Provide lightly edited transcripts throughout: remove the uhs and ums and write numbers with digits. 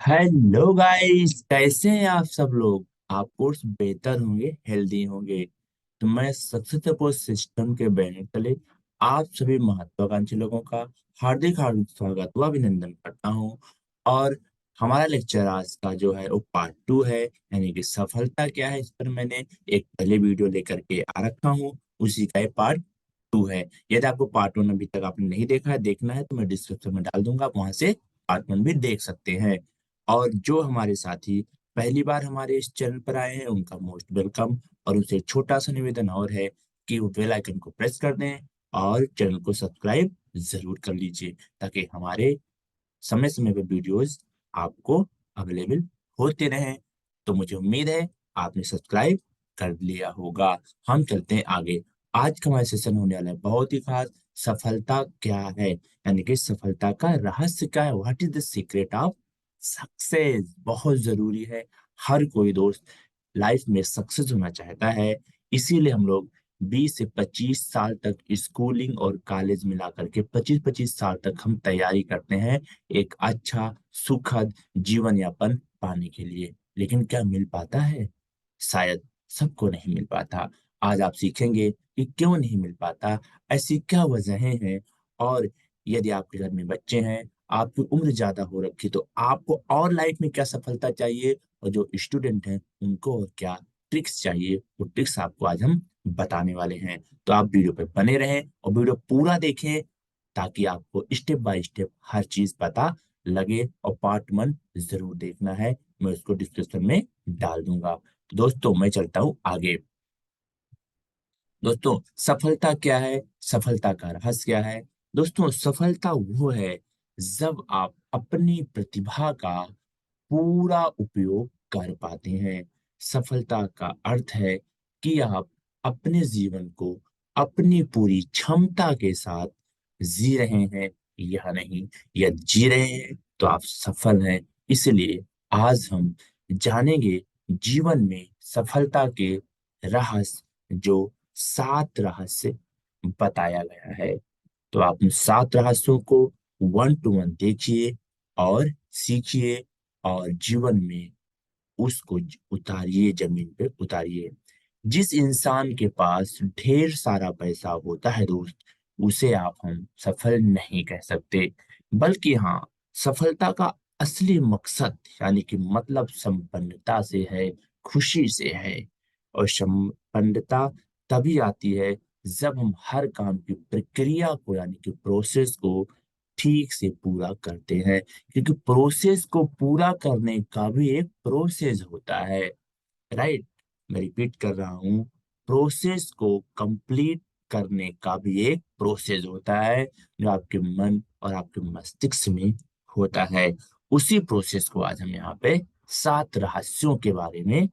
Hello guys, कैसे हैं आप सब लोग। आप कोर्स बेहतर होंगे, हेल्दी होंगे। तो मैं सक्सेस सपोर्ट सिस्टम के बैनर तले आप सभी महत्वाकांक्षी लोगों का हार्दिक हार्दिक स्वागत व अभिनंदन करता हूं। और हमारा लेक्चर आज का जो है वो पार्ट 2 है, यानी कि सफलता क्या है। इस पर मैंने एक पहले वीडियो लेकर के आ रखा हूँ, उसी का पार्ट 2 है। यदि आपको पार्ट 1 अभी तक आपने नहीं देखा है, देखना है तो मैं डिस्क्रिप्शन में डाल दूंगा, आप वहां से पार्ट 1 भी देख सकते हैं। और जो हमारे साथी पहली बार हमारे इस चैनल पर आए हैं, उनका मोस्ट वेलकम। और उनसे एक छोटा सा निवेदन और है कि वो बेल आइकन को प्रेस कर दें और चैनल को सब्सक्राइब जरूर कर लीजिए, ताकि हमारे समय समय पर वीडियोस आपको अवेलेबल होते रहें। तो मुझे उम्मीद है आपने सब्सक्राइब कर लिया होगा। हम चलते हैं आगे। आज का हमारा सेशन होने वाला है बहुत ही खास। सफलता क्या है, यानी कि सफलता का रहस्य क्या है। What is the secret of success. बहुत जरूरी है। हर कोई दोस्त लाइफ में सक्सेस होना चाहता है। इसीलिए हम लोग 20 से 25 साल तक स्कूलिंग और कॉलेज मिला करके 25-25 साल तक हम तैयारी करते हैं एक अच्छा सुखद जीवन यापन पाने के लिए। लेकिन क्या मिल पाता है? शायद सबको नहीं मिल पाता। आज आप सीखेंगे कि क्यों नहीं मिल पाता, ऐसी क्या वजहें हैं। और यदि आपके घर में बच्चे हैं, आपकी उम्र ज्यादा हो रखी, तो आपको और लाइफ में क्या सफलता चाहिए, और जो स्टूडेंट हैं उनको और क्या ट्रिक्स चाहिए, वो ट्रिक्स आपको आज हम बताने वाले हैं। तो आप वीडियो पे बने रहें और वीडियो पूरा देखें, ताकि आपको स्टेप बाय स्टेप हर चीज पता लगे। और पार्ट 1 जरूर देखना है, मैं उसको डिस्क्रिप्शन में डाल दूंगा। तो दोस्तों मैं चलता हूँ आगे। दोस्तों सफलता क्या है, सफलता का रहस्य क्या है। दोस्तों सफलता वो है जब आप अपनी प्रतिभा का पूरा उपयोग कर पाते हैं। सफलता का अर्थ है कि आप अपने जीवन को अपनी पूरी क्षमता के साथ जी रहे हैं या नहीं। या जी रहे हैं तो आप सफल हैं। इसलिए आज हम जानेंगे जीवन में सफलता के रहस्य, जो 7 रहस्य बताया गया है। तो आप उन 7 रहस्यों को 1 to 1 देखिए और सीखिए, और जीवन में उसको उतारिए, जमीन पे उतारिए। जिस इंसान के पास ढेर सारा पैसा होता है दोस्त, उसे आप हम सफल नहीं कह सकते। बल्कि हाँ, सफलता का असली मकसद यानी कि मतलब संपन्नता से है, खुशी से है। और संपन्नता तभी आती है जब हम हर काम की प्रक्रिया को, यानी कि प्रोसेस को ठीक से पूरा करते हैं। क्योंकि प्रोसेस को पूरा करने का भी एक प्रोसेस होता है। राइट, मैं रिपीट कर रहा हूँ, प्रोसेस को कंप्लीट करने का भी एक प्रोसेस होता है, जो आपके मन और आपके मस्तिष्क में होता है। उसी प्रोसेस को आज हम यहाँ पे 7 रहस्यों के बारे में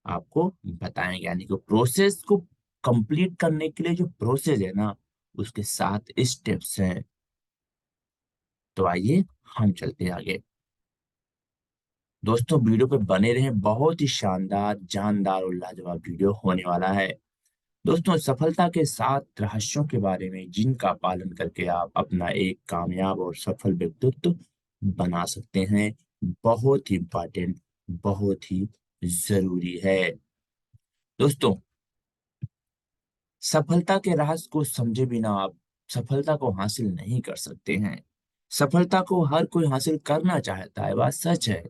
आपको बताएंगे। यानी कि प्रोसेस को कंप्लीट करने के लिए जो प्रोसेस है ना, उसके 7 स्टेप्स हैं। तो आइए हम चलते हैं आगे। दोस्तों वीडियो पे बने रहें, बहुत ही शानदार, जानदार और लाजवाब वीडियो होने वाला है। दोस्तों सफलता के 7 रहस्यों के बारे में, जिनका पालन करके आप अपना एक कामयाब और सफल व्यक्तित्व बना सकते हैं। बहुत ही इंपॉर्टेंट, बहुत ही जरूरी है। दोस्तों सफलता के रहस्य को समझे बिना आप सफलता को हासिल नहीं कर सकते हैं। सफलता को हर कोई हासिल करना चाहता है, बात सच है।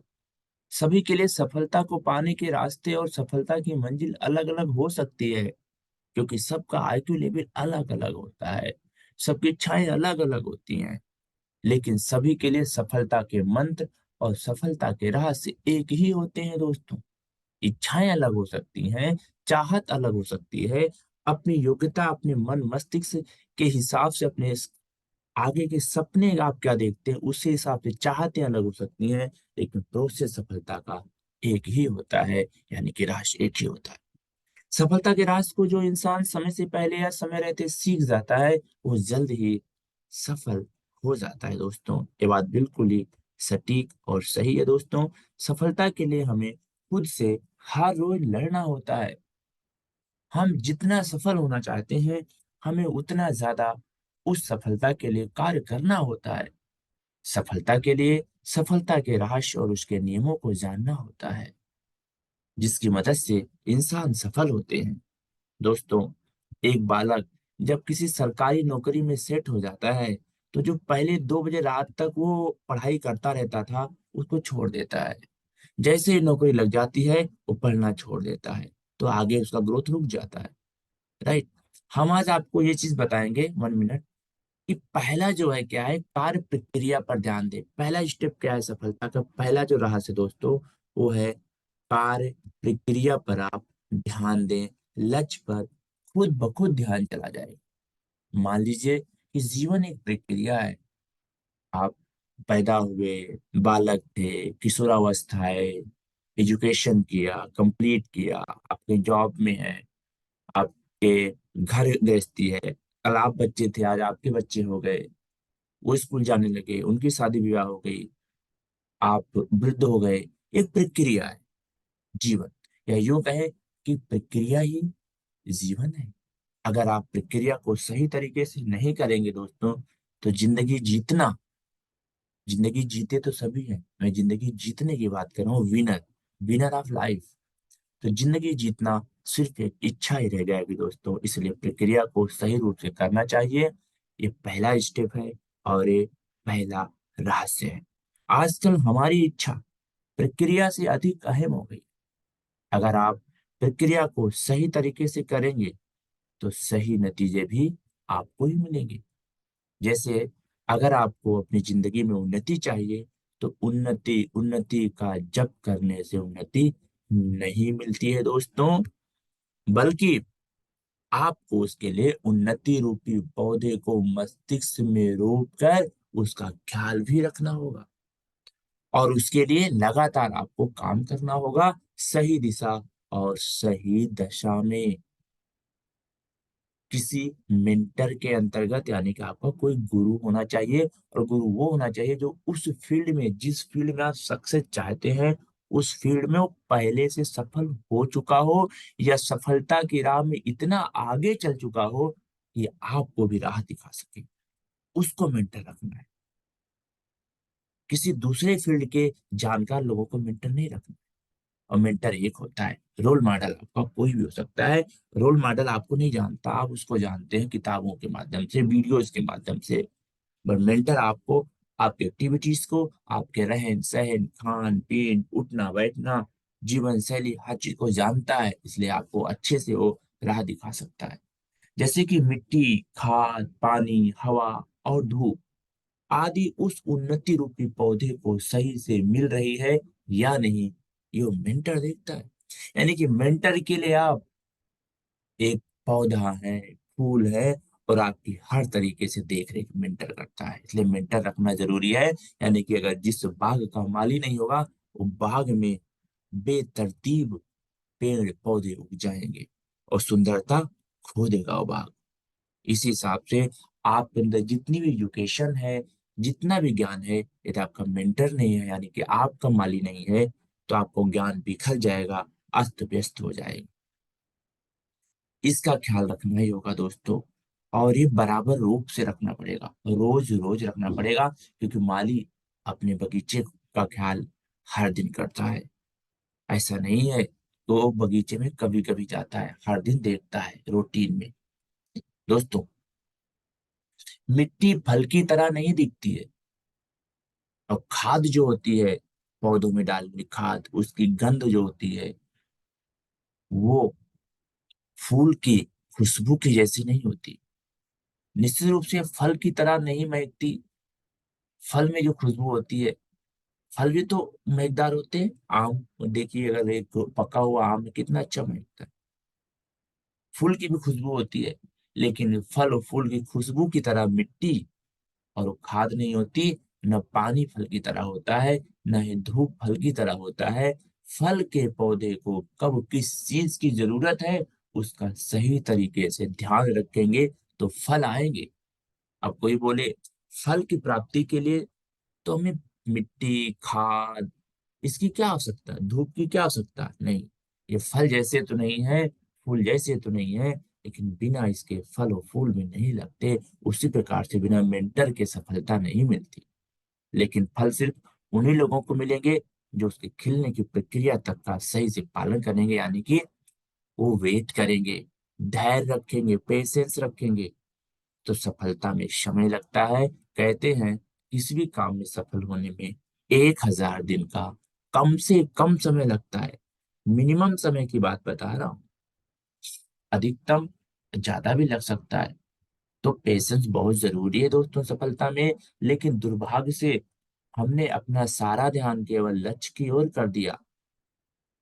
सभी के लिए सफलता को पाने के रास्ते और सफलता की मंजिल अलग अलग हो सकती है, क्योंकि सबका आईक्यू लेवल अलग अलग होता है, सबकी इच्छाएं अलग अलग होती हैं। लेकिन सभी के लिए सफलता के मंत्र और सफलता के रहस्य एक ही होते हैं दोस्तों। इच्छाएं अलग हो सकती हैं, चाहत अलग हो सकती है। अपनी योग्यता, अपने मन मस्तिष्क के हिसाब से, अपने आगे के सपने आप क्या देखते हैं उसी हिसाब से चाहते अलग हो सकती हैं। लेकिन प्रोसेस सफलता का एक ही होता है, यानी कि राशि एक ही होता है। सफलता के राज को जो इंसान समय से पहले या समय रहते सीख जाता है, वो जल्द ही सफल हो जाता है। दोस्तों ये बात बिल्कुल ही सटीक और सही है। दोस्तों सफलता के लिए हमें खुद से हर रोज लड़ना होता है। हम जितना सफल होना चाहते हैं, हमें उतना ज्यादा उस सफलता के लिए कार्य करना होता है। सफलता के लिए सफलता के रहस्य और उसके नियमों को जानना होता है, जिसकी मदद से इंसान सफल होते हैं। दोस्तों, एक बालक जब किसी सरकारी नौकरी में सेट हो जाता है, तो जो पहले 2 बजे रात तक वो पढ़ाई करता रहता था, उसको छोड़ देता है। जैसे ही नौकरी लग जाती है, वो पढ़ना छोड़ देता है, तो आगे उसका ग्रोथ रुक जाता है। राइट। हम आज आपको ये चीज बताएंगे 1 मिनट कि पहला जो है क्या है, कार्य प्रक्रिया पर ध्यान दें। पहला स्टेप क्या है सफलता का, पहला जो रहस्य दोस्तों, वो है कार्य प्रक्रिया पर आप ध्यान दें। लक्ष्य पर खुद ब खुद ध्यान चला जाए। मान लीजिए कि जीवन एक प्रक्रिया है। आप पैदा हुए, बालक थे, किशोरावस्था है, एजुकेशन किया, कंप्लीट किया, आपके जॉब में है, आपके घर गृहस्थी है, कल आप बच्चे थे, आज आपके बच्चे हो गए, वो स्कूल जाने लगे, उनकी शादी विवाह हो गई, आप वृद्ध हो गए। एक प्रक्रिया है जीवन, या यूं कहे कि प्रक्रिया ही जीवन है। अगर आप प्रक्रिया को सही तरीके से नहीं करेंगे दोस्तों, तो जिंदगी जीते तो सभी हैं, मैं जिंदगी जीतने की बात कर रहा हूँ, विनर, विनर ऑफ लाइफ। तो जिंदगी जीतना सिर्फ एक इच्छा ही रह जाएगी दोस्तों। इसलिए प्रक्रिया को सही रूप से करना चाहिए। ये पहला स्टेप है और ये पहला रहस्य है। आजकल हमारी इच्छा प्रक्रिया से अधिक अहम हो गई। अगर आप प्रक्रिया को सही तरीके से करेंगे, तो सही नतीजे भी आपको ही मिलेंगे। जैसे अगर आपको अपनी जिंदगी में उन्नति चाहिए, तो उन्नति उन्नति का जप करने से उन्नति नहीं मिलती है दोस्तों, बल्कि आपको उसके लिए उन्नति रूपी पौधे को मस्तिष्क में रोप कर उसका ख्याल भी रखना होगा। और उसके लिए लगातार आपको काम करना होगा, सही दिशा और सही दशा में। किसी मेंटर के अंतर्गत, यानी कि आपका कोई गुरु होना चाहिए, और गुरु वो होना चाहिए जो उस फील्ड में, जिस फील्ड में आप सक्सेस चाहते हैं, उस फील्ड में वो पहले से सफल हो चुका हो, या सफलता की राह में इतना आगे चल चुका हो कि आपको भी राह दिखा सके। उसको मेंटर रखना है। किसी दूसरे फील्ड के जानकार लोगों को मेंटर नहीं रखना। और मेंटर एक होता है, रोल मॉडल आपका कोई भी हो सकता है। रोल मॉडल आपको नहीं जानता, आप उसको जानते हैं किताबों के माध्यम से, वीडियोज के माध्यम से। बट मेंटर आपको आपकी एक्टिविटीज को, आपके रहन सहन, खान पीन, उठना बैठना, जीवन शैली, हर चीज को जानता है, इसलिए आपको अच्छे से वो राह दिखा सकता है। जैसे कि मिट्टी, खाद, पानी, हवा और धूप आदि उस उन्नति रूपी पौधे को सही से मिल रही है या नहीं, ये मेंटर देखता है। यानी कि मेंटर के लिए आप एक पौधा है, फूल है, और आपकी हर तरीके से देख रेख मेंटर करता है। इसलिए मेंटर रखना जरूरी है। यानी कि अगर जिस बाग का माली नहीं होगा, वो बाग में बेतरतीब पेड़ पौधे उग जाएंगे और सुंदरता खो देगा वो बाग। इसी हिसाब से आपके अंदर जितनी भी एजुकेशन है, जितना भी ज्ञान है, यदि आपका मेंटर नहीं है, यानी कि आपका माली नहीं है, तो आपको ज्ञान बिखर जाएगा, अस्त व्यस्त हो जाएगा। इसका ख्याल रखना ही होगा दोस्तों। और ये बराबर रूप से रखना पड़ेगा, रोज रोज रखना पड़ेगा, क्योंकि माली अपने बगीचे का ख्याल हर दिन करता है। ऐसा नहीं है तो बगीचे में कभी कभी जाता है, हर दिन देखता है रूटीन में। दोस्तों, मिट्टी फल की तरह नहीं दिखती है, और खाद जो होती है, पौधों में डालने खाद, उसकी गंध जो होती है, वो फूल की खुशबू की जैसी नहीं होती। निश्चित रूप से फल की तरह नहीं महकती। फल में जो खुशबू होती है, फल भी तो महकदार होते हैं। आम देखिए, अगर एक पका हुआ आम है, कितना अच्छा महकता है। फूल की भी खुशबू होती है, लेकिन फल और फूल की खुशबू की तरह मिट्टी और वो खाद नहीं होती। न पानी फल की तरह होता है, न ही धूप फल की तरह होता है। फल के पौधे को कब किस चीज की जरूरत है, उसका सही तरीके से ध्यान रखेंगे तो फल आएंगे। अब कोई बोले फल की प्राप्ति के लिए तो हमें मिट्टी, खाद, इसकी क्या आवश्यकता है, धूप की क्या आवश्यकता है? नहीं, ये फल जैसे तो नहीं है, फूल जैसे तो नहीं है, लेकिन बिना इसके फल और फूल भी नहीं लगते। उसी प्रकार से बिना मेंटर के सफलता नहीं मिलती। लेकिन फल सिर्फ उन्हीं लोगों को मिलेंगे जो उसके खिलने की प्रक्रिया तक का सही से पालन करेंगे, यानी कि वो वेट करेंगे, धैर्य रखेंगे, पेशेंस रखेंगे। तो सफलता में समय लगता है। कहते हैं किसी भी काम में सफल होने में 1000 दिन का कम से कम समय लगता है। मिनिमम समय की बात बता रहा हूँ, अधिकतम ज्यादा भी लग सकता है। तो पेशेंस बहुत जरूरी है दोस्तों सफलता में। लेकिन दुर्भाग्य से हमने अपना सारा ध्यान केवल लक्ष्य की ओर कर दिया।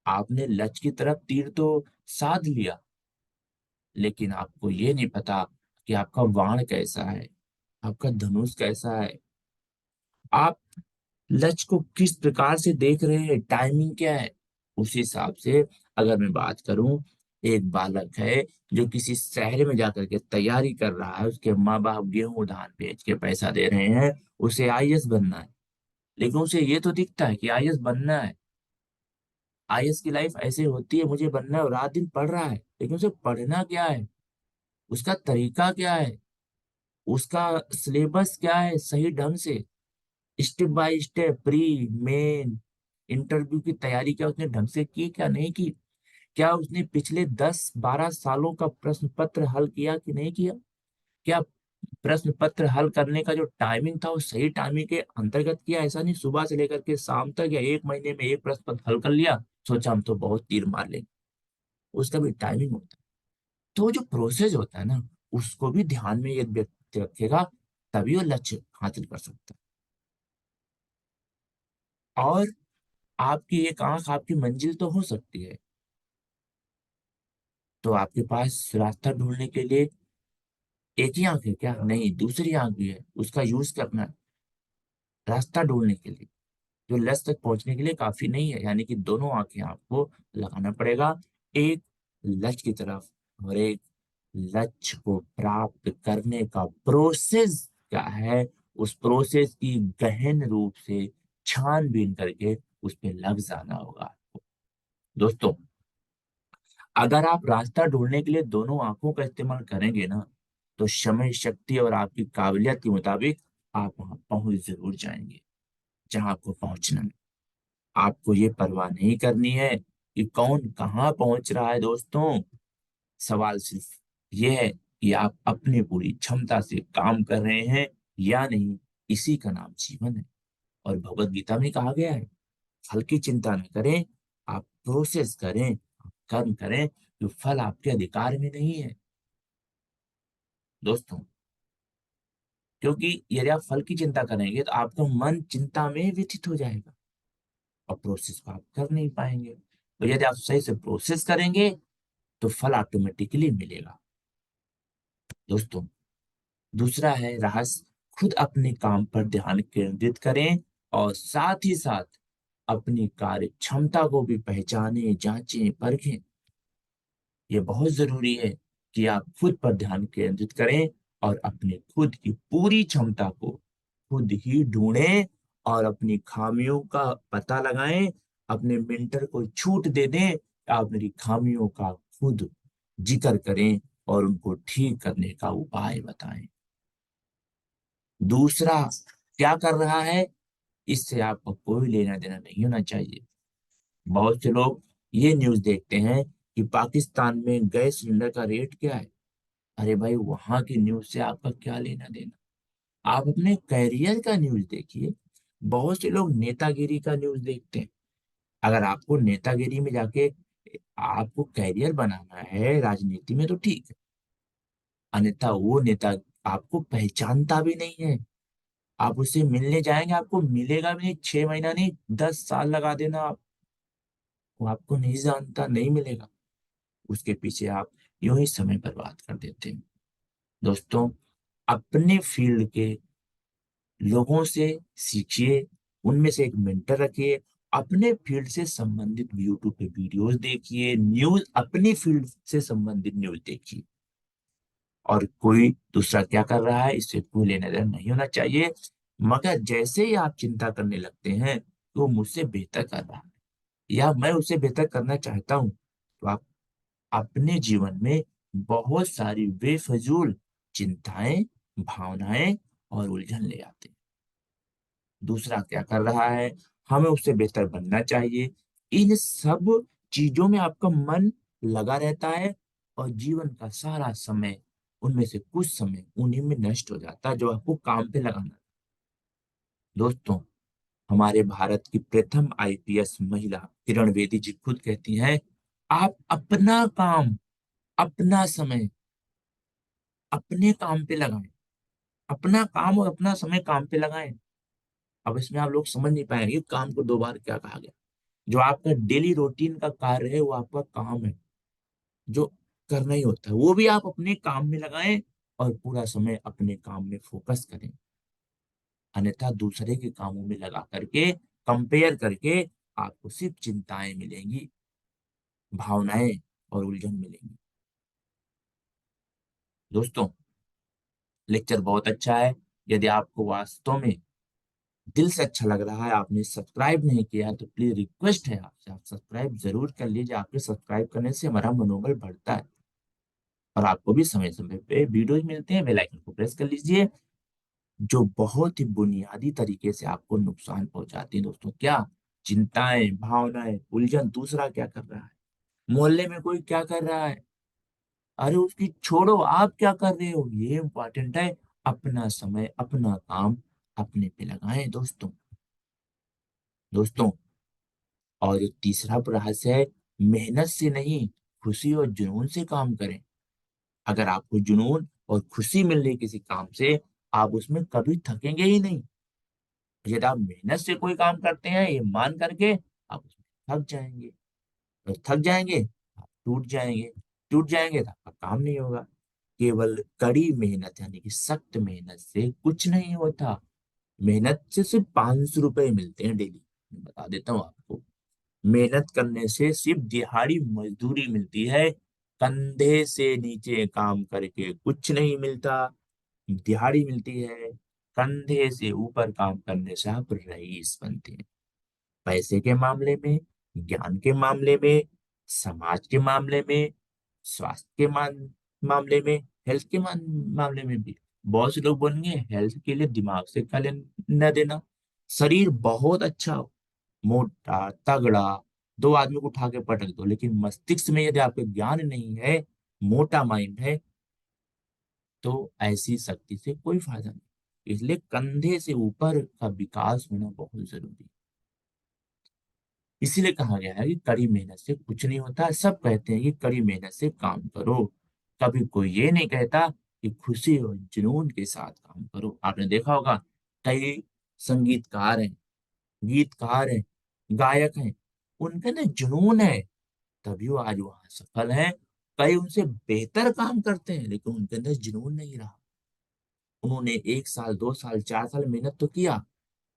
आपने लक्ष्य की तरफ तीर तो साध लिया, लेकिन आपको ये नहीं पता कि आपका बाण कैसा है, आपका धनुष कैसा है, आप लक्ष्य को किस प्रकार से देख रहे हैं, टाइमिंग क्या है। उस हिसाब से अगर मैं बात करूं, एक बालक है जो किसी शहर में जाकर के तैयारी कर रहा है, उसके माँ बाप गेहूं धान बेच के पैसा दे रहे हैं, उसे आईएएस बनना है। लेकिन उसे ये तो दिखता है कि आईएएस बनना है, आईएएस की लाइफ ऐसे होती है, मुझे बनना है, और रात दिन पढ़ रहा है। लेकिन उसे पढ़ना क्या है, उसका तरीका क्या है, उसका सिलेबस क्या है, सही ढंग से step by step pre main interview की तैयारी क्या उसने ढंग से की, क्या नहीं की, क्या उसने पिछले 10-12 सालों का प्रश्न पत्र हल किया कि नहीं किया, क्या प्रश्न पत्र हल करने का जो टाइमिंग था वो सही टाइमिंग के अंतर्गत किया। ऐसा नहीं सुबह से लेकर के शाम तक या एक महीने में एक प्रश्न पत्र हल कर लिया, सोचा हम तो बहुत तीर मार लेंगे। उसका भी टाइमिंग होता है। तो जो प्रोसेस होता है ना, उसको भी ध्यान में यदि व्यक्ति रखेगा, तभी वो लक्ष्य हासिल कर सकता है। और आपकी एक आंख आपकी मंजिल तो हो सकती है, तो आपके पास रास्ता ढूंढने के लिए एक ही आंख है क्या? नहीं, दूसरी आंख भी है, उसका यूज करना है रास्ता ढूंढने के लिए। जो लक्ष्य तक पहुंचने के लिए काफी नहीं है, यानी कि दोनों आंखें आपको लगाना पड़ेगा, एक लक्ष्य की तरफ और एक लक्ष्य को प्राप्त करने का प्रोसेस क्या है, उस प्रोसेस की गहन रूप से छानबीन करके उस पे लग जाना होगा आपको। दोस्तों, अगर आप रास्ता ढूंढने के लिए दोनों आंखों का इस्तेमाल करेंगे ना, तो समय, शक्ति और आपकी काबिलियत के मुताबिक आप वहां पहुंच जरूर जाएंगे जहां आपको पहुंचना है। आपको ये परवाह नहीं करनी है कि कौन कहाँ पहुंच रहा है दोस्तों। सवाल सिर्फ ये है कि आप अपनी पूरी क्षमता से काम कर रहे हैं या नहीं। इसी का नाम जीवन है। और भगवत गीता में कहा गया है, फल की चिंता न करें, आप प्रोसेस करें, आप कर्म करें, जो फल आपके अधिकार में नहीं है दोस्तों। क्योंकि यदि आप फल की चिंता करेंगे तो आपका मन चिंता में व्यथित हो जाएगा और प्रोसेस को आप कर नहीं पाएंगे। और यदि आप सही से प्रोसेस करेंगे तो फल ऑटोमेटिकली मिलेगा दोस्तों। दूसरा है रहस्य, खुद अपने काम पर ध्यान केंद्रित करें और साथ ही साथ अपनी कार्य क्षमता को भी पहचानें, जांचें, परखें। ये बहुत जरूरी है कि आप खुद पर ध्यान केंद्रित करें और अपने खुद की पूरी क्षमता को खुद ही ढूंढें और अपनी खामियों का पता लगाएं। अपने मेंटर को छूट दे दें, आप मेरी खामियों का खुद जिक्र करें और उनको ठीक करने का उपाय बताएं। दूसरा, क्या कर रहा है इससे आपको कोई लेना देना नहीं होना चाहिए। बहुत से लोग ये न्यूज देखते हैं कि पाकिस्तान में गैस सिलेंडर का रेट क्या है। अरे भाई, वहां की न्यूज से आपका क्या लेना देना। आप अपने कैरियर का न्यूज देखिए। बहुत से लोग नेतागिरी का न्यूज देखते हैं। अगर आपको नेतागिरी में जाके आपको कैरियर बनाना है राजनीति में तो ठीक है, अन्यथा वो नेता आपको पहचानता भी नहीं है। आप उससे मिलने जाएंगे, आपको मिलेगा भी नहीं, 6 महीना नहीं 10 साल लगा देना आप, वो आपको नहीं जानता, नहीं मिलेगा। उसके पीछे आप यूं ही समय बर्बाद कर देते हैं दोस्तों। अपने फील्ड के लोगों से सीखिए, उनमें से एक मेंटर रखिए, अपने फील्ड से संबंधित यूट्यूब पे वीडियोस देखिए, न्यूज अपनी फील्ड से संबंधित न्यूज देखिए। और कोई दूसरा क्या कर रहा है इससे कोई लेना देना नहीं होना चाहिए। मगर जैसे ही आप चिंता करने लगते हैं कि वो मुझसे बेहतर कर रहा है या मैं उसे बेहतर करना चाहता हूं, तो आप अपने जीवन में बहुत सारी बेफजूल चिंताएं, भावनाएं और उलझन ले आते हैं। दूसरा क्या कर रहा है, हमें उससे बेहतर बनना चाहिए। इन सब चीजों में आपका मन लगा रहता है और जीवन का सारा समय, उनमें से कुछ समय उन्हीं में नष्ट हो जाता है जो आपको काम पे लगाना है। दोस्तों, हमारे भारत की प्रथम आईपीएस महिला किरण बेदी जी खुद कहती हैं, आप अपना काम, अपना समय अपने काम पे लगाएं। अपना काम और अपना समय काम पे लगाएं। अब इसमें आप लोग समझ नहीं पाएंगे काम को दो बार क्या कहा गया। जो आपका डेली रूटीन का कार्य है वो आपका काम है, जो करना ही होता है वो भी आप अपने काम में लगाएं और पूरा समय अपने काम में फोकस करें। अन्यथा दूसरे के कामों में लगा करके, कंपेयर करके आपको सिर्फ चिंताएं मिलेंगी, भावनाएं और उलझन मिलेंगी। दोस्तों, लेक्चर बहुत अच्छा है। यदि आपको वास्तव में दिल से अच्छा लग रहा है, आपने सब्सक्राइब नहीं किया है, तो प्लीज रिक्वेस्ट है आपसे, आप सब्सक्राइब जरूर कर लीजिए। आपके सब्सक्राइब करने से हमारा मनोबल बढ़ता है और आपको भी समय समय पे वीडियोज मिलते हैं। बेल आइकन को प्रेस कर लीजिए, जो बहुत ही बुनियादी तरीके से आपको नुकसान पहुंचाती है। दोस्तों, क्या चिंताएं, भावनाएं, उलझन, दूसरा क्या कर रहा है, मोहल्ले में कोई क्या कर रहा है, अरे उसकी छोड़ो, आप क्या कर रहे हो, ये इंपॉर्टेंट है। अपना समय, अपना काम अपने पे लगाएं दोस्तों। दोस्तों, और एक तीसरा रहस्य है, मेहनत से नहीं, खुशी और जुनून से काम करें। अगर आपको जुनून और खुशी मिल रही किसी काम से, आप उसमें कभी थकेंगे ही नहीं। यदि आप मेहनत से कोई काम करते हैं ये मान करके, आप उसमें थक जाएंगे, और थक जाएंगे आप टूट जाएंगे, टूट जाएंगे तो आपका काम नहीं होगा। केवल कड़ी मेहनत यानी कि सख्त मेहनत से कुछ नहीं होता। मेहनत से सिर्फ 500 रुपए मिलते हैं डेली, मैं बता देता हूँ आपको। मेहनत करने से सिर्फ दिहाड़ी मजदूरी मिलती है। कंधे से नीचे काम करके कुछ नहीं मिलता, दिहाड़ी मिलती है। कंधे से ऊपर काम करने से आप रईस बनते हैं। पैसे के मामले में, ज्ञान के मामले में, समाज के मामले में, स्वास्थ्य के मामले में, हेल्थ के मामले में भी। बहुत से लोग बोलेंगे हेल्थ के लिए दिमाग से क्या लेना देना, शरीर बहुत अच्छा हो, मोटा तगड़ा, दो आदमी को उठा के पटक दो, लेकिन मस्तिष्क में यदि आपके ज्ञान नहीं है, मोटा माइंड है, तो ऐसी शक्ति से कोई फायदा नहीं। इसलिए कंधे से ऊपर का विकास होना बहुत जरूरी है। इसीलिए कहा गया है कि कड़ी मेहनत से कुछ नहीं होता। सब कहते हैं कि कड़ी मेहनत से काम करो, कभी कोई ये नहीं कहता कि खुशी और जुनून के साथ काम करो। आपने देखा होगा, कई संगीतकार हैं, गीतकार हैं, गायक हैं, उनके अंदर जुनून है, तभी वो आज वहां सफल हैं। कई उनसे बेहतर काम करते हैं लेकिन उनके अंदर जुनून नहीं रहा। उन्होंने 1 साल, 2 साल, 4 साल मेहनत तो किया,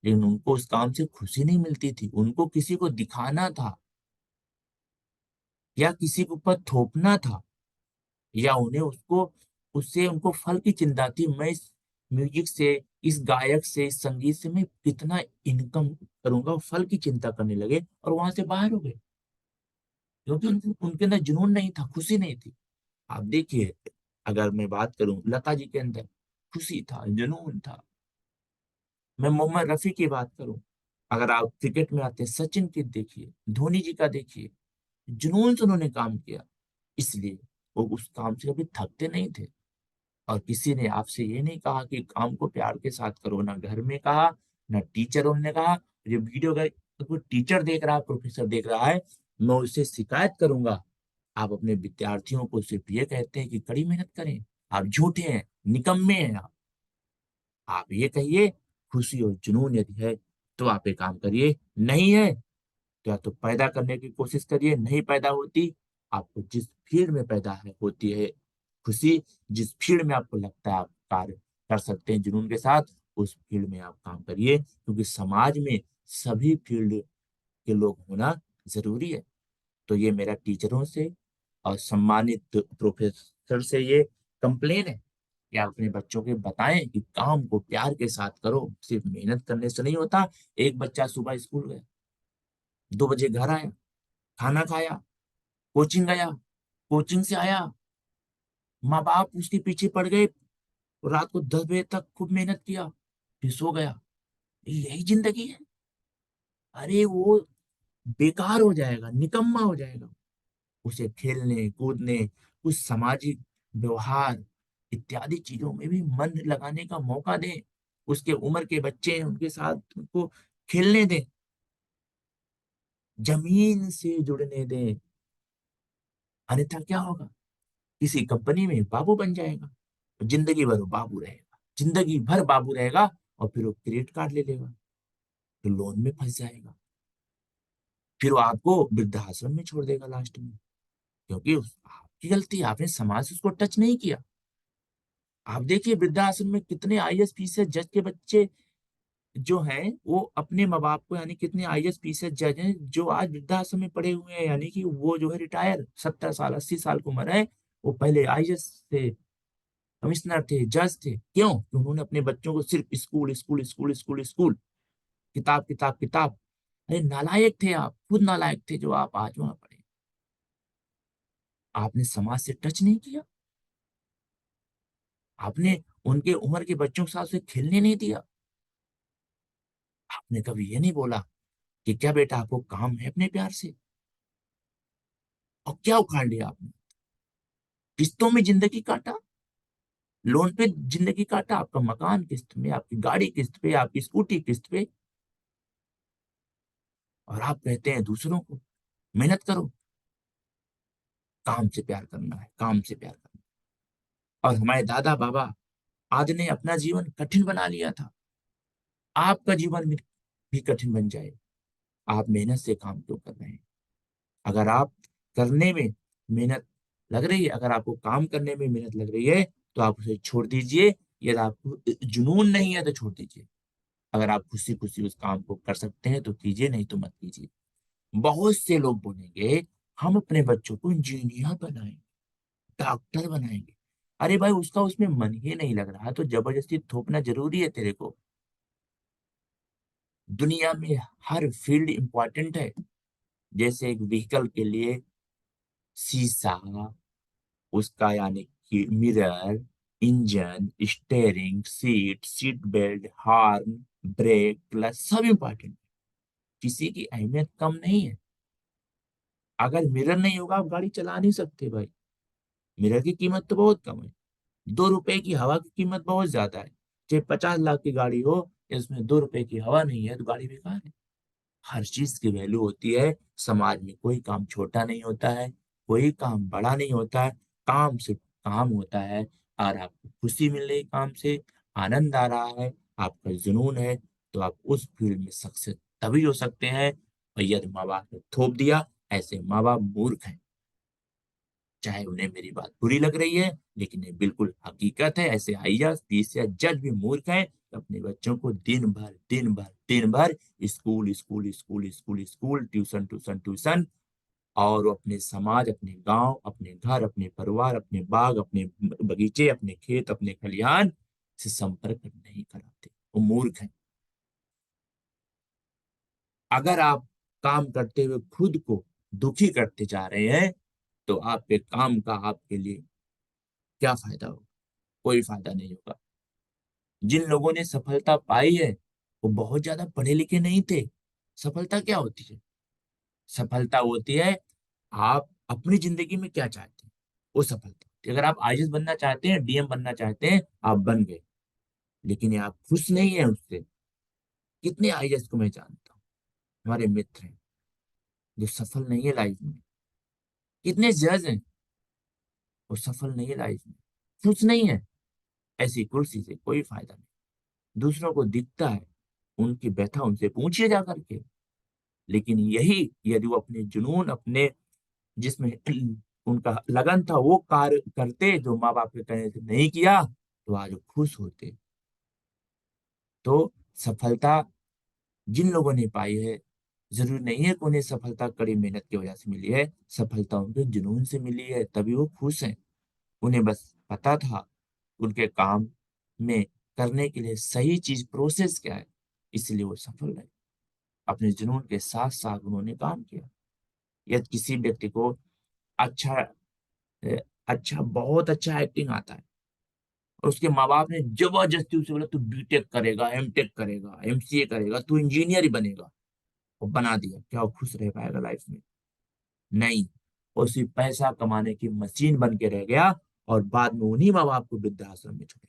लेकिन उनको उस काम से खुशी नहीं मिलती थी। उनको किसी को दिखाना था या किसी के ऊपर थोपना था, या उन्हें उसको, उससे उनको फल की चिंता थी। मैं इस म्यूजिक से, इस गायक से, इस संगीत से मैं कितना इनकम करूंगा, वो फल की चिंता करने लगे और वहां से बाहर हो गए, क्योंकि उनके अंदर जुनून नहीं था, खुशी नहीं थी। आप देखिए, अगर मैं बात करूं लता जी के अंदर खुशी था, जुनून था। मैं मोहम्मद रफी की बात करूं, अगर आप क्रिकेट में आते हैं, सचिन की देखिए, धोनी जी का देखिए, जुनून से उन्होंने काम किया, इसलिए वो उस काम से कभी थकते नहीं थे। और किसी ने आपसे ये नहीं कहा कि काम को प्यार के साथ करो, ना घर में कहा, ना टीचरों ने कहा। ये वीडियो का कोई टीचर देख रहा है, प्रोफेसर देख रहा है, मैं उससे शिकायत करूंगा। आप अपने विद्यार्थियों को सिर्फ ये कहते हैं कि कड़ी मेहनत करें, आप झूठे हैं, निकम्मे हैं आप ये कहिए खुशी और जुनून यदि है तो आप ये काम करिए, नहीं है तो या तो पैदा करने की कोशिश करिए, नहीं पैदा होती, आपको जिस फील्ड में पैदा है होती है खुशी, जिस फील्ड में आपको लगता है आप कार्य कर सकते हैं जुनून के साथ, उस फील्ड में आप काम करिए, क्योंकि समाज में सभी फील्ड के लोग होना जरूरी है। तो ये मेरा टीचरों से और सम्मानित प्रोफेसर से ये कंप्लेन है कि आप अपने बच्चों के बताएं कि काम को प्यार के साथ करो, सिर्फ मेहनत करने से नहीं होता। एक बच्चा सुबह स्कूल गया, 2 बजे घर आया, खाना खाया, कोचिंग गया, कोचिंग से आया, माँ बाप उसके पीछे पड़ गए, रात को 10 बजे तक खूब मेहनत किया, फिर सो गया। यही जिंदगी है? अरे वो बेकार हो जाएगा, निकम्मा हो जाएगा। उसे खेलने कूदने, कुछ सामाजिक व्यवहार इत्यादि चीजों में भी मन लगाने का मौका दें। उसके उम्र के बच्चे हैं, उनके साथ उनको खेलने दें, जमीन से जुड़ने दें। अन्यथा क्या होगा? किसी कंपनी में बाबू बन जाएगा, जिंदगी भर वो बाबू रहेगा, जिंदगी भर बाबू रहेगा। और फिर वो क्रेडिट कार्ड ले लेगा, तो लोन में फंस जाएगा। फिर वो आपको वृद्धाश्रम में छोड़ देगा लास्ट में, क्योंकि आपकी गलती है, आपने समाज से उसको टच नहीं किया। आप देखिए वृद्धाश्रम में कितने आईएएस पीसीएस जज के बच्चे जो हैं, वो अपने माँ बाप को, यानी कितने आईएएस पीसीएस जज हैं जो आज वृद्धाश्रम में पड़े हुए हैं, यानी कि वो जो है रिटायर 70 साल 80 साल की उम्र है, वो पहले आईएएस थे, कमिश्नर थे, जज थे। क्यों? कि उन्होंने अपने बच्चों को सिर्फ school school school school school, किताब किताब किताब। अरे नालायक थे, आप खुद नालायक थे जो आप आज वहां पढ़े। आपने समाज से टच नहीं किया, आपने उनके उम्र के बच्चों के साथ उसे खेलने नहीं दिया। आपने कभी ये नहीं बोला कि क्या बेटा आपको काम है अपने प्यार से? और क्या उखाड़ लिया आपने? किस्तों में जिंदगी काटा, लोन पे जिंदगी काटा, आपका मकान किस्त में, आपकी गाड़ी किस्त पे, आपकी स्कूटी किस्त पे। और आप कहते हैं दूसरों को मेहनत करो, काम से प्यार करना है, काम से प्यार करना है। और हमारे दादा बाबा आज ने अपना जीवन कठिन बना लिया था, आपका जीवन भी कठिन बन जाए। आप मेहनत से काम क्यों कर रहे हैं? अगर आप करने में मेहनत लग रही है, अगर आपको काम करने में मेहनत लग रही है, तो आप उसे छोड़ दीजिए। यदि आपको जुनून नहीं है तो छोड़ दीजिए। अगर आप खुशी खुशी उस काम को कर सकते हैं तो कीजिए, नहीं तो मत कीजिए। बहुत से लोग बोलेंगे हम अपने बच्चों को इंजीनियर बनाएंगे, डॉक्टर बनाएंगे। अरे भाई उसका उसमें मन ही नहीं लग रहा तो जबरदस्ती थोपना जरूरी है तेरे को? दुनिया में हर फील्ड इंपॉर्टेंट है। जैसे एक व्हीकल के लिए शीशा, उसका यानी कि mirror, engine, steering, seat, seat belt, horn, brake, clutch सब इंपॉर्टेंट। किसी की अहमियत कम नहीं है। अगर मिरर नहीं होगा आप गाड़ी चला नहीं सकते भाई। मिरर की कीमत तो बहुत कम है, 2 रुपए की हवा की कीमत बहुत ज्यादा है। चाहे 50 लाख की गाड़ी हो, इसमें 2 रुपए की हवा नहीं है तो गाड़ी बेकार है। हर चीज की वैल्यू होती है। समाज में कोई काम छोटा नहीं होता है, कोई काम बड़ा नहीं होता है। काम सिर्फ काम होता है। और आपको खुशी मिल रही काम से, आनंद आ रहा है, आपका जुनून है, तो आप उस फील्ड में सक्सेस तभी हो सकते हैं। और यदि माँ बाप ने थोप दिया, ऐसे माँ बाप मूर्ख हैं। चाहे उन्हें मेरी बात बुरी लग रही है, लेकिन ये बिल्कुल हकीकत है। ऐसे आईएएस पीसीएस जज भी मूर्ख हैं, अपने बच्चों को दिन भर दिन भर दिन भर school school school school school, tuition tuition tuition, और वो अपने समाज, अपने गांव, अपने घर, अपने परिवार, अपने बाग, अपने बगीचे, अपने खेत, अपने खलिहान से संपर्क नहीं कराते। वो मूर्ख हैं। अगर आप काम करते हुए खुद को दुखी करते जा रहे हैं, तो आपके काम का आपके लिए क्या फायदा होगा? कोई फायदा नहीं होगा। जिन लोगों ने सफलता पाई है, वो बहुत ज्यादा पढ़े लिखे नहीं थे। सफलता क्या होती है? सफलता होती है आप अपनी जिंदगी में क्या चाहते हैं, वो सफलता होती है। अगर आप आईएएस बनना चाहते हैं, डीएम बनना चाहते हैं, आप बन गए, लेकिन ये आप खुश नहीं है उससे। कितने आईएएस को मैं जानता हूँ, हमारे मित्र हैं, जो सफल नहीं है लाइफ में। कितने जज हैं, वो सफल नहीं है लाइफ में, खुश नहीं है। ऐसी कुर्सी से कोई फायदा नहीं। दूसरों को दिखता है, उनकी व्यथा उनसे पूछिए जा करके। लेकिन यही यदि वो अपने जुनून, अपने जिसमें उनका लगन था, वो कार्य करते जो माँ बाप के कहने से नहीं किया, तो आज वो खुश होते। तो सफलता जिन लोगों ने पाई है, जरूरी नहीं है कि उन्हें सफलता कड़ी मेहनत की वजह से मिली है। सफलता उनके जुनून से मिली है, तभी वो खुश हैं। उन्हें बस पता था उनके काम में करने के लिए सही चीज प्रोसेस क्या है, इसलिए वो सफल रहे। अपने जुनून के साथ साथ उन्होंने काम किया। यदि किसी व्यक्ति को अच्छा, अच्छा बहुत अच्छा एक्टिंग आता है, और उसके माँ बाप ने जबरदस्ती उसे बोला तू बीटेक करेगा, एमटेक करेगा, एमसीए करेगा, तू इंजीनियर ही बनेगा, और बना दिया, क्या वो खुश रह पाएगा लाइफ में? नहीं। वो सिर्फ पैसा कमाने की मशीन बन के रह गया, और बाद में उन्हीं माँ बाप को वृद्धाश्रम में छोड़े।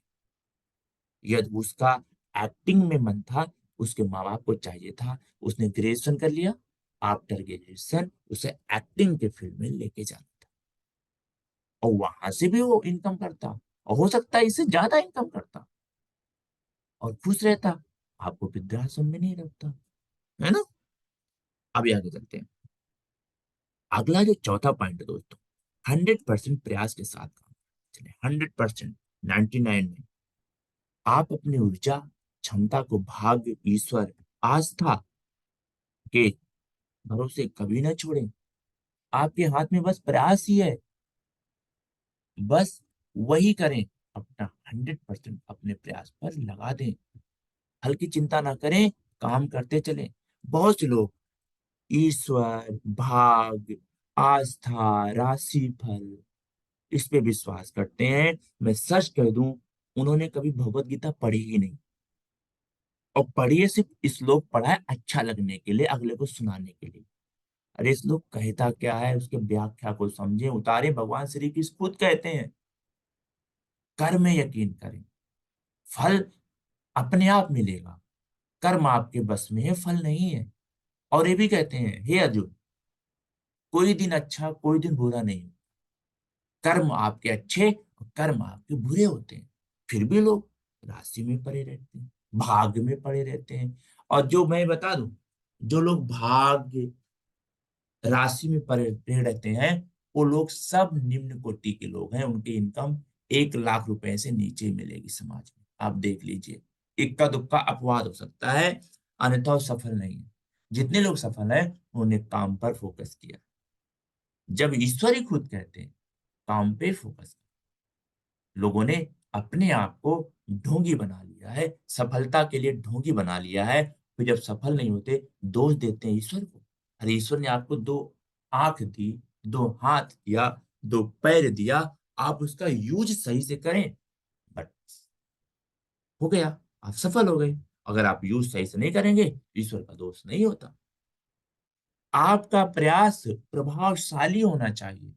यदि उसका एक्टिंग में मन था, उसके माँ बाप को चाहिए था, उसने ग्रेजुएशन कर लिया, आफ्टर ग्रेजुएशन उसे एक्टिंग के फील्ड में लेके जाना था, और वहां से भी वो इनकम करता, और हो सकता है इससे ज्यादा इनकम करता, और खुश रहता, आपको वृद्धाश्रम में नहीं रखता, है ना? अभी आगे चलते हैं। अगला जो चौथा पॉइंट है दोस्तों, 100% प्रयास के साथ काम। चलिए, 100%, 99 नहीं। आप अपनी ऊर्जा, क्षमता को भाग्य, ईश्वर, आस्था के भरोसे कभी ना छोड़ें। आपके हाथ में बस प्रयास ही है, बस वही करें। अपना 100% अपने प्रयास पर लगा दें, फल की चिंता ना करें, काम करते चलें। बहुत से लोग ईश्वर, भाग्य, आस्था, राशिफल, इस पे विश्वास करते हैं। मैं सच कह दूं, उन्होंने कभी भगवत गीता पढ़ी ही नहीं, और पढ़ी है सिर्फ श्लोक पढ़ा है अच्छा लगने के लिए, अगले को सुनाने के लिए। अरे श्लोक कहता क्या है, उसके व्याख्या को समझें, उतारे। भगवान श्री कृष्ण खुद कहते हैं, कर्म में यकीन करें, फल अपने आप मिलेगा। कर्म आपके बस में है, फल नहीं है। और ये भी कहते हैं, हे अर्जुन, कोई दिन अच्छा कोई दिन बुरा नहीं, कर्म आपके अच्छे और कर्म आपके बुरे होते हैं। फिर भी लोग राशि में पड़े रहते हैं, भाग्य में पड़े रहते हैं। और जो मैं बता दूं, जो लोग भाग्य, राशि में पड़े रहते हैं, वो लोग सब निम्न कोटि के लोग हैं। उनकी इनकम 1 लाख रुपए से नीचे ही मिलेगी समाज में। आप देख लीजिए, इक्का दुक्का अपवाद हो सकता है, अन्यथा वो सफल नहीं है। जितने लोग सफल हैं, उन्होंने काम पर फोकस किया। जब ईश्वर ही खुद कहते हैं काम पे फोकस, लोगों ने अपने आप को ढोंगी बना लिया है, सफलता के लिए ढोंगी बना लिया है। फिर जब सफल नहीं होते, दोष देते हैं ईश्वर को। अरे ईश्वर ने आपको 2 आंख दी, 2 हाथ दिया, 2 पैर दिया, आप उसका यूज सही से करें, बट हो गया, आप सफल हो गए। अगर आप यूज सही से नहीं करेंगे, ईश्वर का दोष नहीं होता। आपका प्रयास प्रभावशाली होना चाहिए,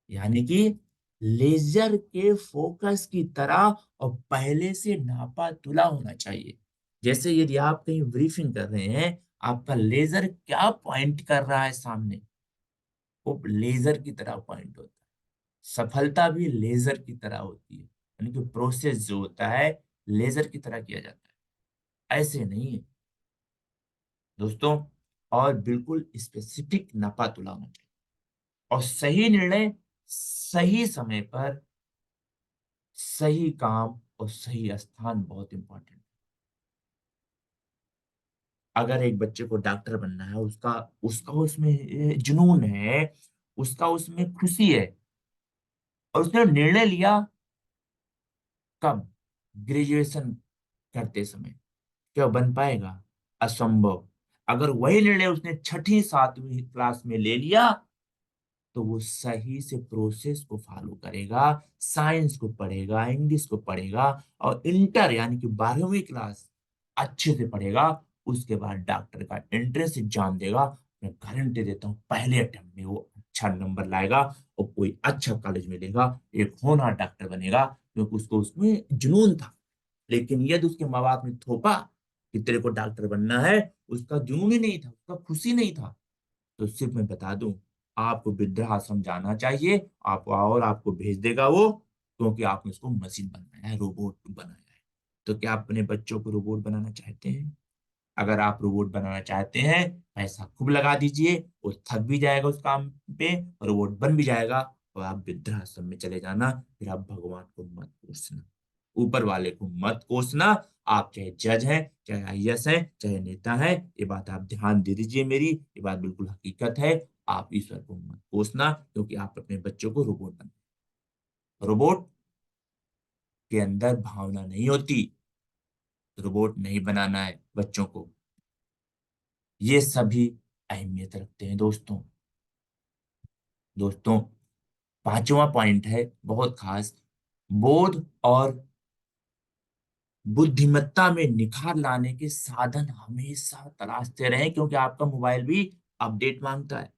यानी कि लेजर के फोकस की तरह, और पहले से नापा तुला होना चाहिए। जैसे यदि आप कहीं ब्रीफिंग कर रहे हैं, आपका लेजर क्या पॉइंट कर रहा है सामने, वो लेजर की तरह पॉइंट होता है। सफलता भी लेजर की तरह होती है, यानी कि प्रोसेस जो होता है लेजर की तरह किया जाता है, ऐसे नहीं है दोस्तों। और बिल्कुल स्पेसिफिक नापा तुला होना चाहिए, और सही निर्णय, सही समय पर, सही काम और सही स्थान बहुत इंपॉर्टेंट। अगर एक बच्चे को डॉक्टर बनना है, उसका उसका उसमें जुनून है, उसका उसमें खुशी है, और उसने निर्णय लिया, कब? ग्रेजुएशन करते समय। क्या बन पाएगा? असंभव। अगर वही निर्णय उसने छठी सातवीं क्लास में ले लिया, तो वो सही से प्रोसेस को फॉलो करेगा, साइंस को पढ़ेगा, इंग्लिश को पढ़ेगा, और इंटर यानी कि 12वीं क्लास अच्छे से पढ़ेगा। उसके बाद डॉक्टर का एंट्रेंस एग्जाम देगा। मैं गारंटी देता हूँ पहले अटेम्प्ट में वो अच्छा नंबर लाएगा, और कोई अच्छा कॉलेज मिलेगा, एक होनहार डॉक्टर बनेगा, क्योंकि उसको उसमें जुनून था। लेकिन यदि उसके माँ बाप ने थोपा कि तेरे को डॉक्टर बनना है, उसका जुनून ही नहीं था, उसका खुशी नहीं था, तो सिर्फ मैं बता दूं, आपको वृद्धाश्रम जाना चाहिए। आप और आपको भेज देगा वो, क्योंकि आपने उसको मशीन बनाया है, रोबोट बनाया है। तो क्या आप अपने बच्चों को रोबोट बनाना चाहते हैं? अगर आप रोबोट बनाना चाहते हैं, पैसा खूब लगा दीजिए, वो थक भी जाएगा उस काम पे, रोबोट बन भी जाएगा, और आप वृद्धाश्रम में चले जाना। फिर आप भगवान को मत कोसना, ऊपर वाले को मत कोसना। आप चाहे जज हैं, चाहे आईएएस हैं, चाहे नेता हैं, ये बात आप ध्यान दे दीजिए मेरी, ये बात बिल्कुल हकीकत है। आप ईश्वर को मत कोसना, क्योंकि आप अपने बच्चों को रोबोट बना, रोबोट के अंदर भावना नहीं होती, रोबोट नहीं बनाना है बच्चों को। ये सभी अहमियत रखते हैं दोस्तों। दोस्तों, 5वां पॉइंट है बहुत खास, बोध और बुद्धिमत्ता में निखार लाने के साधन हमेशा तलाशते रहें, क्योंकि आपका मोबाइल भी अपडेट मांगता है।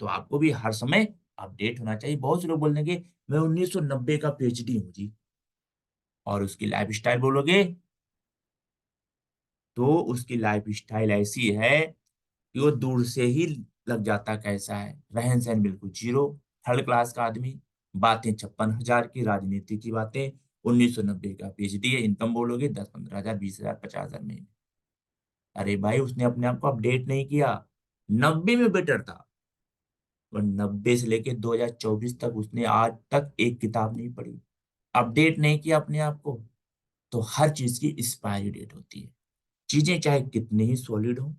तो आपको भी हर समय अपडेट होना चाहिए। बहुत से लोग बोल देंगे मैं 1990 का पीएचडी हूँ जी, और उसकी लाइफस्टाइल बोलोगे तो उसकी लाइफस्टाइल ऐसी है कि वो दूर से ही लग जाता कैसा है। रहन सहन बिल्कुल जीरो, थर्ड क्लास का आदमी, बातें 56,000 की, राजनीति की बातें। 1990 का पीएचडी है, इनकम बोलोगे 10-15 हजार, 20 हजार, 50 हजार महीने। अरे भाई, उसने अपने आप को अपडेट नहीं किया। 90 में बेटर था, और 90 से लेके 2024 तक उसने आज तक एक किताब नहीं पढ़ी, अपडेट नहीं किया अपने आप को। तो हर चीज की एक्सपायरी डेट होती है। चीजें चाहे कितनी ही सॉलिड हो,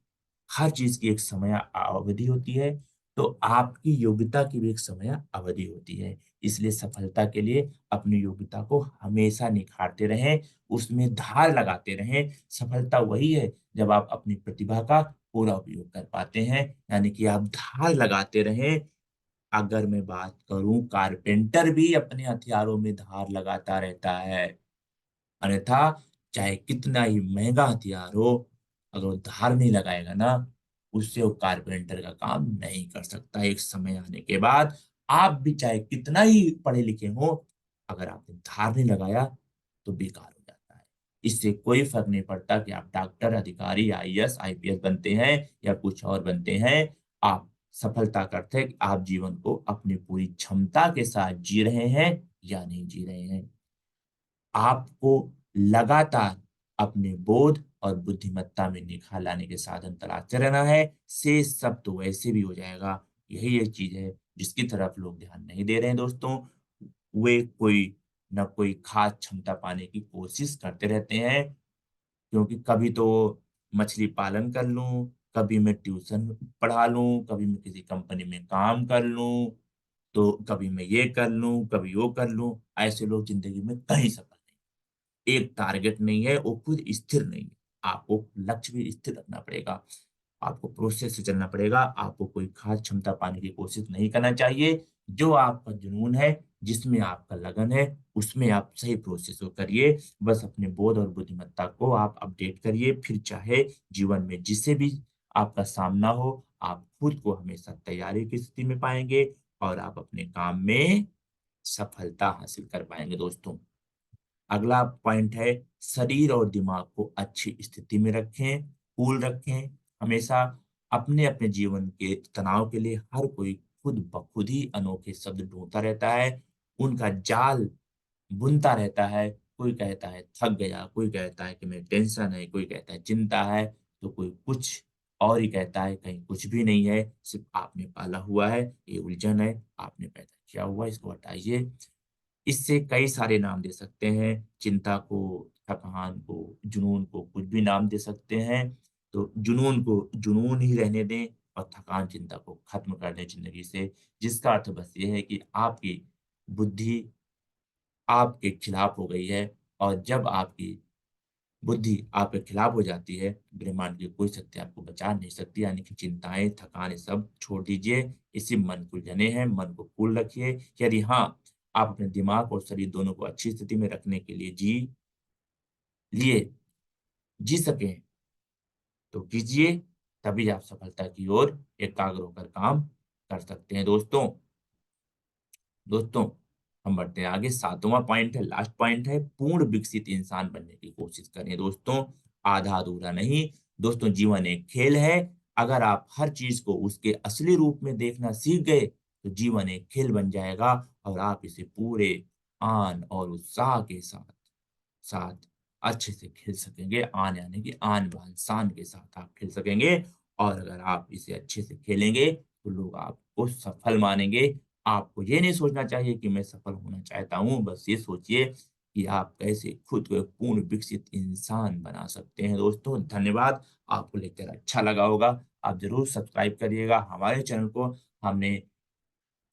हर चीज की एक समय अवधि होती है। तो आपकी योग्यता की भी एक समय अवधि होती है। इसलिए सफलता के लिए अपनी योग्यता को हमेशा निखारते रहें, उसमें धार लगाते रहें। सफलता वही है जब आप अपनी प्रतिभा का पूरा उपयोग कर पाते हैं, यानी कि आप धार लगाते रहें। अगर मैं बात करूं, कारपेंटर भी अपने हथियारों में धार लगाता रहता है, अन्यथा चाहे कितना ही महंगा हथियार हो, अगर वो धार नहीं लगाएगा ना, उससे वो कारपेंटर का काम नहीं कर सकता। एक समय आने के बाद आप भी चाहे कितना ही पढ़े लिखे हो, अगर आपने धार नहीं लगाया तो बेकार हो जाता है। इससे कोई फर्क नहीं पड़ता कि आप डॉक्टर, अधिकारी, आईएएस, आईपीएस बनते हैं या कुछ और बनते हैं। आप सफलता का अर्थ है कि आप जीवन को अपनी पूरी क्षमता के साथ जी रहे हैं या नहीं जी रहे हैं। आपको लगातार अपने बोध और बुद्धिमत्ता में निखार लाने के साधन तलाशते रहना है। शेष सब तो वैसे भी हो जाएगा। यही एक चीज है जिसकी तरफ लोग ध्यान नहीं दे रहे हैं दोस्तों। वे कोई न कोई खास क्षमता पाने की कोशिश करते रहते हैं, क्योंकि कभी तो मछली पालन कर लूं, कभी मैं ट्यूशन पढ़ा लूं, कभी मैं किसी कंपनी में काम कर लूं, तो कभी मैं ये कर लूं, कभी वो कर लूं। ऐसे लोग जिंदगी में कहीं सफल नहीं। एक टारगेट नहीं है, वो खुद स्थिर नहीं है। आपको लक्ष्य भी स्थिर रखना पड़ेगा, आपको प्रोसेस से चलना पड़ेगा। आपको कोई खास क्षमता पाने की कोशिश नहीं करना चाहिए। जो आपका जुनून है, जिसमें आपका लगन है, उसमें आप सही प्रोसेस को करिए। बस अपने बोध और बुद्धिमत्ता को आप अपडेट करिए, फिर चाहे जीवन में जिससे भी आपका सामना हो, आप खुद को हमेशा तैयारी की स्थिति में पाएंगे, और आप अपने काम में सफलता हासिल कर पाएंगे दोस्तों। अगला पॉइंट है, शरीर और दिमाग को अच्छी स्थिति में रखें, कूल रखें। हमेशा अपने अपने जीवन के तनाव के लिए हर कोई खुद ब खुद ही अनोखे शब्द ढूंढता रहता है, उनका जाल बुनता रहता है। कोई कहता है थक गया, कोई कहता है कि मैं टेंशन है, कोई कहता है चिंता है, तो कोई कुछ और ही कहता है। कहीं कुछ भी नहीं है, सिर्फ आपने पाला हुआ है, ये उलझन है, आपने पैदा किया हुआ है, इसको हटाइए। इससे कई सारे नाम दे सकते हैं, चिंता को, थकान को, जुनून को, कुछ भी नाम दे सकते हैं। तो जुनून को जुनून ही रहने दें, और थकान, चिंता को खत्म कर दें जिंदगी से। जिसका अर्थ बस ये है कि आपकी बुद्धि आपके खिलाफ हो गई है, और जब आपकी बुद्धि आपके खिलाफ हो जाती है, ब्रह्मांड की कोई शक्ति आपको बचा नहीं सकती। यानी कि चिंताएं, थकान, ये सब छोड़ दीजिए। इसी मन को जने हैं, मन को कूल रखिए। यदि हाँ, आप अपने दिमाग और शरीर दोनों को अच्छी स्थिति में रखने के लिए लिए जी सकें, तो कीजिए। तभी आप सफलता की ओर एकाग्र होकर काम कर सकते हैं दोस्तों। दोस्तों, हम बढ़ते हैं आगे। सातवां पॉइंट है, लास्ट पॉइंट है, पूर्ण विकसित इंसान बनने की कोशिश करें दोस्तों। आधा अधूरा नहीं दोस्तों, जीवन एक खेल है। अगर आप हर चीज को उसके असली रूप में देखना सीख गए, तो जीवन एक खेल बन जाएगा, और आप इसे पूरे आन और उत्साह के साथ साथ अच्छे से खेल सकेंगे। आन यानी कि आन बान शान के साथ आप खेल सकेंगे। और अगर आप इसे अच्छे से खेलेंगे, तो लोग आपको सफल मानेंगे। आपको ये नहीं सोचना चाहिए कि मैं सफल होना चाहता हूँ, बस ये सोचिए कि आप कैसे खुद को एक पूर्ण विकसित इंसान बना सकते हैं दोस्तों। धन्यवाद। आपको लेक्चर अच्छा लगा होगा, आप जरूर सब्सक्राइब करिएगा हमारे चैनल को। हमने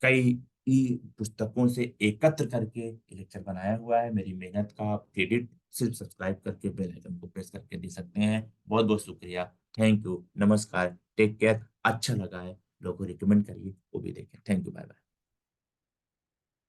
कई ई पुस्तकों से एकत्र करके ये लेक्चर बनाया हुआ है। मेरी मेहनत का आप क्रेडिट सिर्फ सब्सक्राइब करके बेल आइकन को प्रेस करके दे सकते हैं। बहुत बहुत शुक्रिया। थैंक यू, नमस्कार, टेक केयर। अच्छा लगा है, लोगों को रिकमेंड करिए, वो भी देखें। Thank you, bye bye.